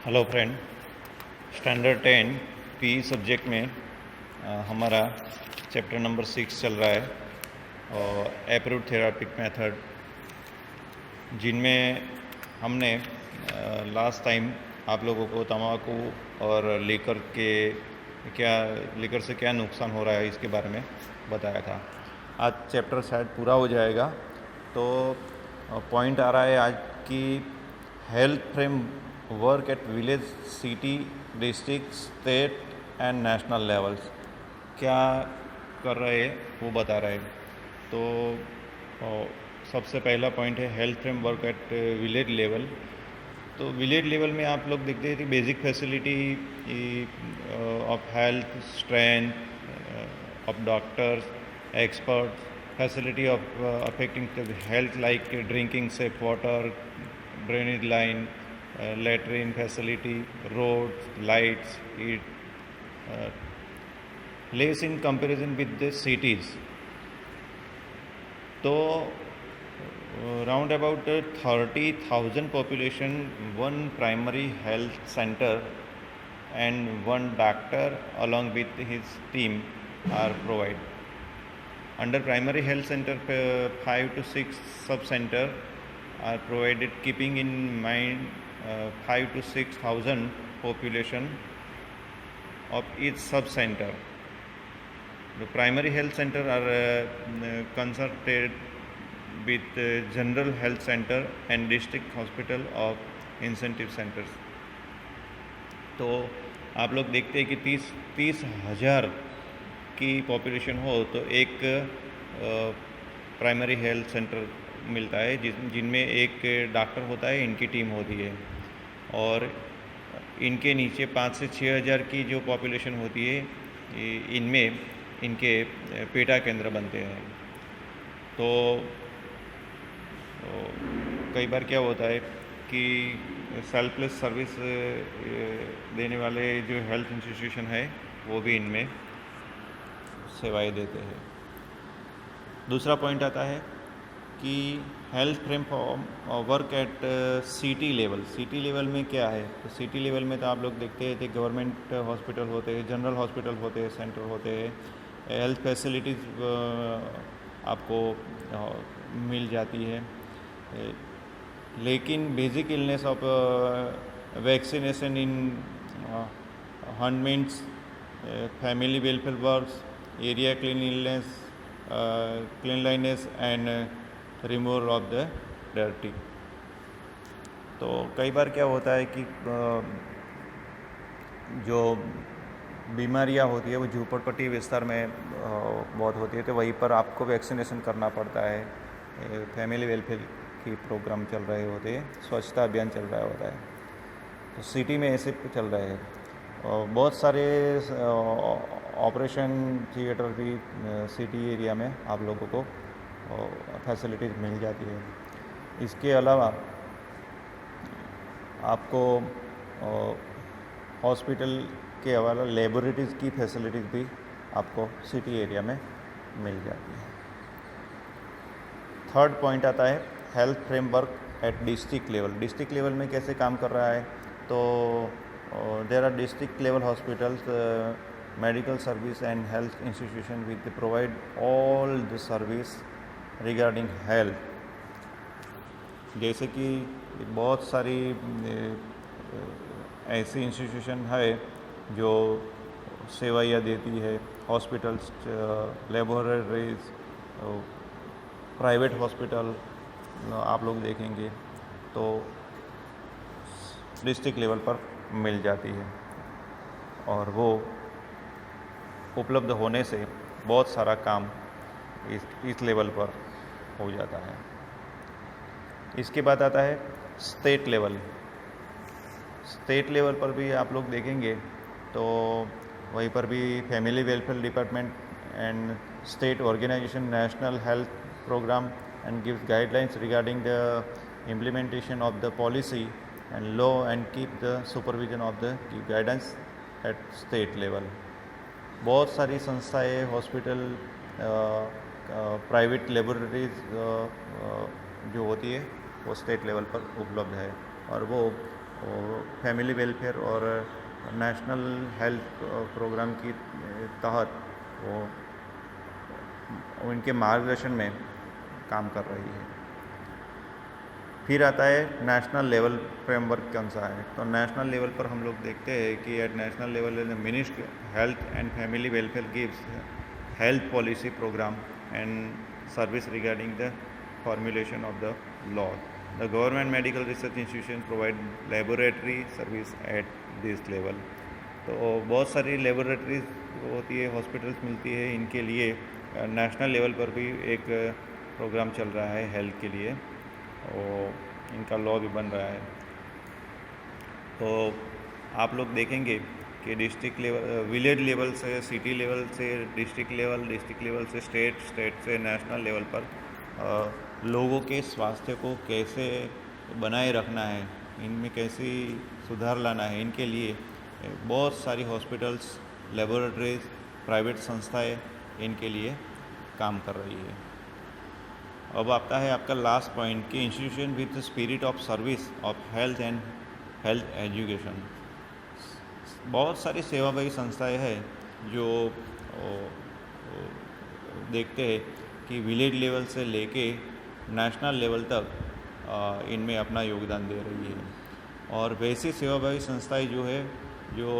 Hello friend, standard 10 P subject में हमारा chapter number 6 चल रहा है और अप्रूव्ड थेरापिक मेथड, जिनमें हमने लास्ट टाइम आप लोगों को तंबाकू और लीकर से क्या नुकसान हो रहा है इसके बारे में बताया था। आज चैप्टर शायद पूरा हो जाएगा, तो पॉइंट आ रहा है आज की health frame work at village, city, district, state and national levels क्या कर रहे हैं वो बता रहे हैं। तो सबसे पहला पॉइंट है health frame work at village level. तो विलेज लेवल में आप लोग देखते हैं कि basic facility of health, strength of doctors, experts, facility of affecting health like drinking safe water, drainage line, latrine facility, roads, lights, it less in comparison with the cities. तो round about 30,000 population, one primary health center and one doctor along with his team are provided. Under primary health center, 5 to 6 sub-center are provided, keeping in mind 5 to 6,000 population of each sub-center. The primary health center are consulted with general health center and district hospital of incentive centers. तो आप लोग देखते हैं कि 30,000 की population हो तो एक प्राइमरी हेल्थ सेंटर मिलता है, जिनमें एक डॉक्टर होता है, इनकी टीम होती है, और इनके नीचे 5 से 6,000 की जो पॉपुलेशन होती है, इनमें इनके पेटा केंद्र बनते हैं। तो कई बार क्या होता है कि सेल्फलेस सर्विस देने वाले जो हेल्थ इंस्टीट्यूशन है वो भी इनमें सेवाएं देते हैं। दूसरा पॉइंट आता है कि health frame work at city level. City level में क्या है? तो सिटी लेवल में तो आप लोग देखते हैं कि गवर्नमेंट हॉस्पिटल होते हैं, जनरल हॉस्पिटल होते हैं, सेंटर होते हैं, हेल्थ फैसिलिटीज़ आपको मिल जाती है, लेकिन basic illness of vaccination in हंडमेंट्स, family welfare works, area cleanliness and removal of the dirty. तो कई बार क्या होता है कि जो बीमारियां होती है वो झोपड़पट्टी विस्तार में बहुत होती है, तो वहीं पर आपको वैक्सीनेशन करना पड़ता है। फैमिली वेलफेयर की प्रोग्राम चल रहे होते हैं, स्वच्छता अभियान चल रहा होता है, तो सिटी में ऐसे चल रहे हैं। बहुत सारे ऑपरेशन थिएटर भी सिटी एरिया में आप लोगों को फैसिलिटीज़ मिल जाती है। इसके अलावा आपको हॉस्पिटल के अलावा लेबोरेटरीज़ की फैसिलिटीज़ भी आपको सिटी एरिया में मिल जाती है। थर्ड पॉइंट आता है health framework at district level. District level में कैसे काम कर रहा है? तो there are district level hospitals, medical service and health institution with provide all the service regarding health. जैसे कि बहुत सारी ऐसी इंस्टीट्यूशन है जो सेवाइयाँ देती है, हॉस्पिटल्स, लेबोरेटरीज, प्राइवेट हॉस्पिटल आप लोग देखेंगे तो डिस्ट्रिक्ट लेवल पर मिल जाती है, और वो उपलब्ध होने से बहुत सारा काम इस लेवल पर हो जाता है। इसके बाद आता है स्टेट लेवल। स्टेट लेवल पर भी आप लोग देखेंगे तो वहीं पर भी family welfare department and state organisation national health programme and gives guidelines regarding the implementation of the policy and law and keep the supervision of the guidance at state level. बहुत सारी संस्थाएं, हॉस्पिटल, प्राइवेट लेबोरेटरीज जो होती है वो state level पर उपलब्ध है, और वो और फैमिली वेलफेयर और नेशनल हेल्थ प्रोग्राम की तहत वो उनके मार्गदर्शन में काम कर रही है। फिर आता है नेशनल लेवल फ्रेमवर्क कौन सा है। तो नेशनल लेवल पर हम लोग देखते हैं कि at national level the ministry health and family welfare gives health policy programme and service regarding the formulation of the law. The government medical research institution provide laboratory service at this level. तो बहुत सारी laboratories होती है, hospitals मिलती है, इनके लिए national level पर भी एक प्रोग्राम चल रहा है हेल्थ के लिए और इनका लॉ भी बन रहा है। तो आप लोग देखेंगे कि डिस्ट्रिक्ट लेवल, विलेज लेवल से सिटी लेवल से डिस्ट्रिक्ट लेवल से स्टेट से नेशनल लेवल पर लोगों के स्वास्थ्य को कैसे बनाए रखना है, इनमें कैसी सुधार लाना है, इनके लिए बहुत सारी हॉस्पिटल्स, लेबोरेटरीज, प्राइवेट संस्थाएं इनके लिए काम कर रही है। अब आता है आपका लास्ट पॉइंट कि institution with the spirit of service of health and health education. बहुत सारी सेवाभावी संस्थाएं हैं जो देखते हैं कि विलेज लेवल से लेके नेशनल लेवल तक इनमें अपना योगदान दे रही है। और वैसी सेवाभावी संस्थाएं जो है जो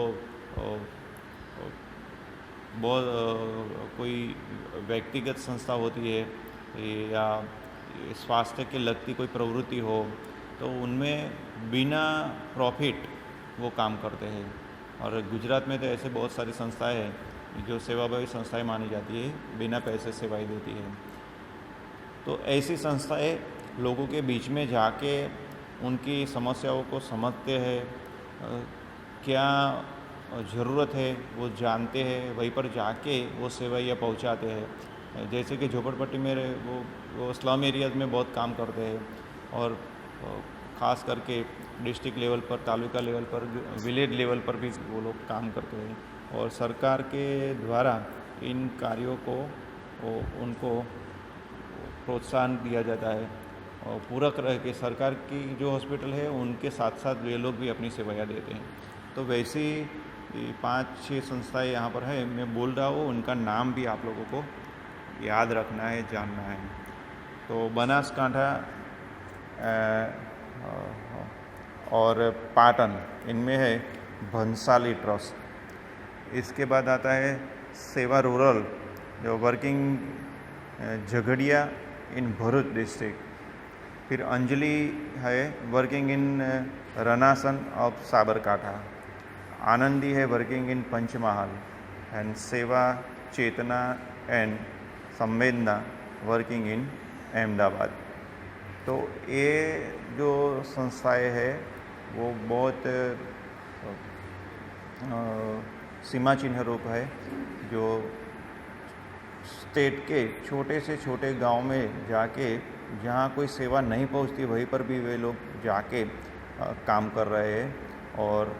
बहुत कोई व्यक्तिगत संस्था होती है या स्वास्थ्य के लगती कोई प्रवृत्ति हो तो उनमें बिना प्रॉफिट वो काम करते हैं। और गुजरात में तो ऐसे बहुत सारी संस्थाएं हैं जो सेवाभावी संस्थाएं मानी जाती है, बिना पैसे सेवाएं देती है। तो ऐसी संस्थाएं लोगों के बीच में जाके उनकी समस्याओं को समझते हैं, क्या ज़रूरत है वो जानते हैं, वहीं पर जाके वो सेवाइयाँ पहुंचाते हैं। जैसे कि झोपड़पट्टी में वो स्लम एरियाज़ में बहुत काम करते हैं और ख़ास करके डिस्ट्रिक्ट लेवल पर, तालुका लेवल पर, विलेज लेवल पर भी वो लोग काम करते हैं। और सरकार के द्वारा इन कार्यों को उनको प्रोत्साहन दिया जाता है और पूरक रह के सरकार की जो हॉस्पिटल है उनके साथ साथ वे लोग भी अपनी सेवाएं देते हैं। तो वैसी 5-6 संस्थाएं यहाँ पर है, मैं बोल रहा हूँ, उनका नाम भी आप लोगों को याद रखना है, जानना है। तो बनासकांठा और पाटन, इनमें है भंसाली ट्रस्ट। इसके बाद आता है सेवा रूरल जो working Jhagadia in Bharuch district. फिर अंजलि है working in Ranasan of Sabarkantha. Anandi है working in Panchmahal and Sewa Chetna and Samvedna working in Ahmedabad. तो ये जो संस्थाएं हैं वो बहुत सीमा चिन्ह रूप है, जो स्टेट के छोटे से छोटे गांव में जाके जहाँ कोई सेवा नहीं पहुँचती वहीं पर भी वे लोग जाके काम कर रहे हैं और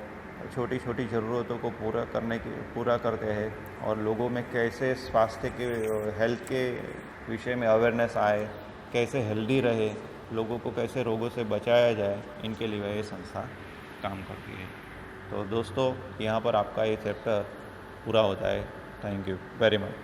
छोटी छोटी ज़रूरतों को पूरा करते हैं। और लोगों में कैसे स्वास्थ्य के, हेल्थ के विषय में अवेयरनेस आए, कैसे हेल्दी रहे, लोगों को कैसे रोगों से बचाया जाए, इनके लिए ये संस्था काम करती है। तो दोस्तों, यहाँ पर आपका ये चैप्टर पूरा होता है। Thank you very much.